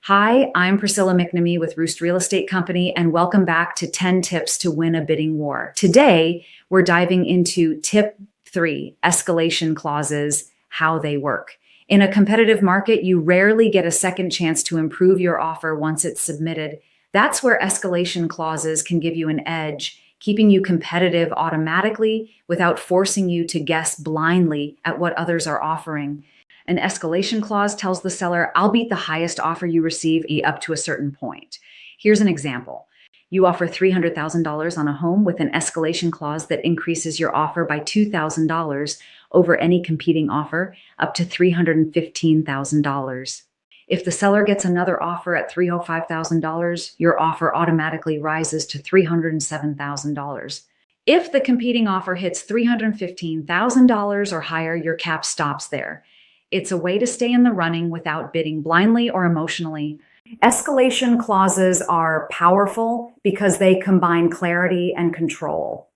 Hi, I'm Priscilla McNamee with Roost Real Estate Company, and welcome back to 10 Tips to Win a Bidding War. Today, we're diving into tip 3, escalation clauses, how they work. In a competitive market, you rarely get a second chance to improve your offer once it's submitted. That's where escalation clauses can give you an edge, keeping you competitive automatically without forcing you to guess blindly at what others are offering. An escalation clause tells the seller, I'll beat the highest offer you receive up to a certain point. Here's an example. You offer $300,000 on a home with an escalation clause that increases your offer by $2,000 over any competing offer up to $315,000. If the seller gets another offer at $305,000, your offer automatically rises to $307,000. If the competing offer hits $315,000 or higher, your cap stops there. It's a way to stay in the running without bidding blindly or emotionally. Escalation clauses are powerful because they combine clarity and control.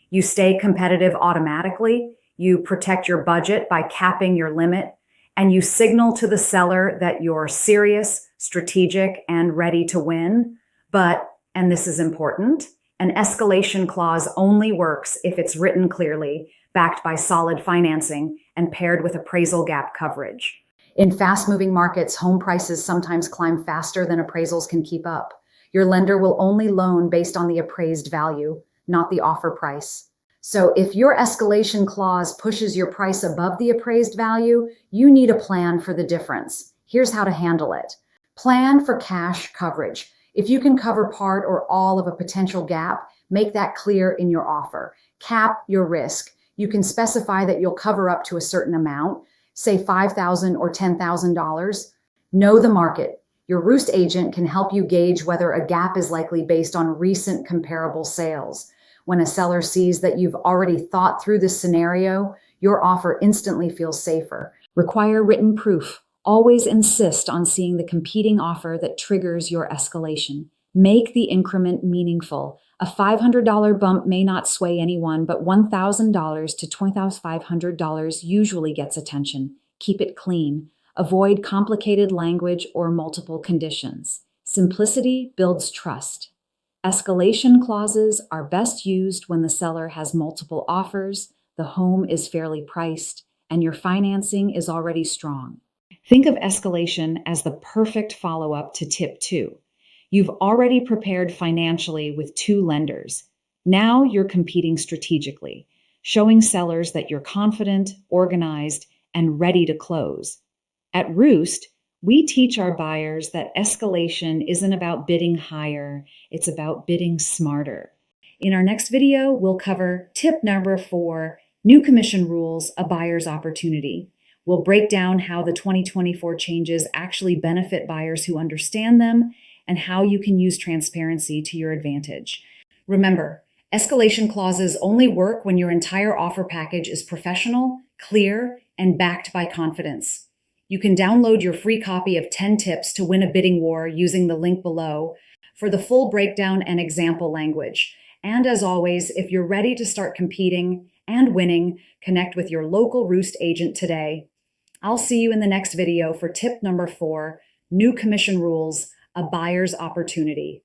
You stay competitive automatically, you protect your budget by capping your limit, and you signal to the seller that you're serious, strategic, and ready to win. But, and this is important, an escalation clause only works if it's written clearly, backed by solid financing, and paired with appraisal gap coverage. In fast-moving markets, home prices sometimes climb faster than appraisals can keep up. Your lender will only loan based on the appraised value, not the offer price. So if your escalation clause pushes your price above the appraised value, you need a plan for the difference. Here's how to handle it. Plan for cash coverage. If you can cover part or all of a potential gap, make that clear in your offer. Cap your risk. You can specify that you'll cover up to a certain amount, say $5,000 or $10,000. Know the market. Your Roost agent can help you gauge whether a gap is likely based on recent comparable sales. When a seller sees that you've already thought through this scenario, your offer instantly feels safer. Require written proof. Always insist on seeing the competing offer that triggers your escalation. Make the increment meaningful. A $500 bump may not sway anyone, but $1,000 to $2,500 usually gets attention. Keep it clean. Avoid complicated language or multiple conditions. Simplicity builds trust. Escalation clauses are best used when the seller has multiple offers, the home is fairly priced, and your financing is already strong. Think of escalation as the perfect follow-up to tip 2. You've already prepared financially with 2 lenders. Now you're competing strategically, showing sellers that you're confident, organized, and ready to close. At Roost, we teach our buyers that escalation isn't about bidding higher, it's about bidding smarter. In our next video, we'll cover tip number 4, new commission rules, a buyer's opportunity. We'll break down how the 2024 changes actually benefit buyers who understand them, and how you can use transparency to your advantage. Remember, escalation clauses only work when your entire offer package is professional, clear, and backed by confidence. You can download your free copy of 10 Tips to Win a Bidding War using the link below for the full breakdown and example language. And as always, if you're ready to start competing and winning, connect with your local Roost agent today. I'll see you in the next video for tip number 4, new commission rules, a buyer's opportunity.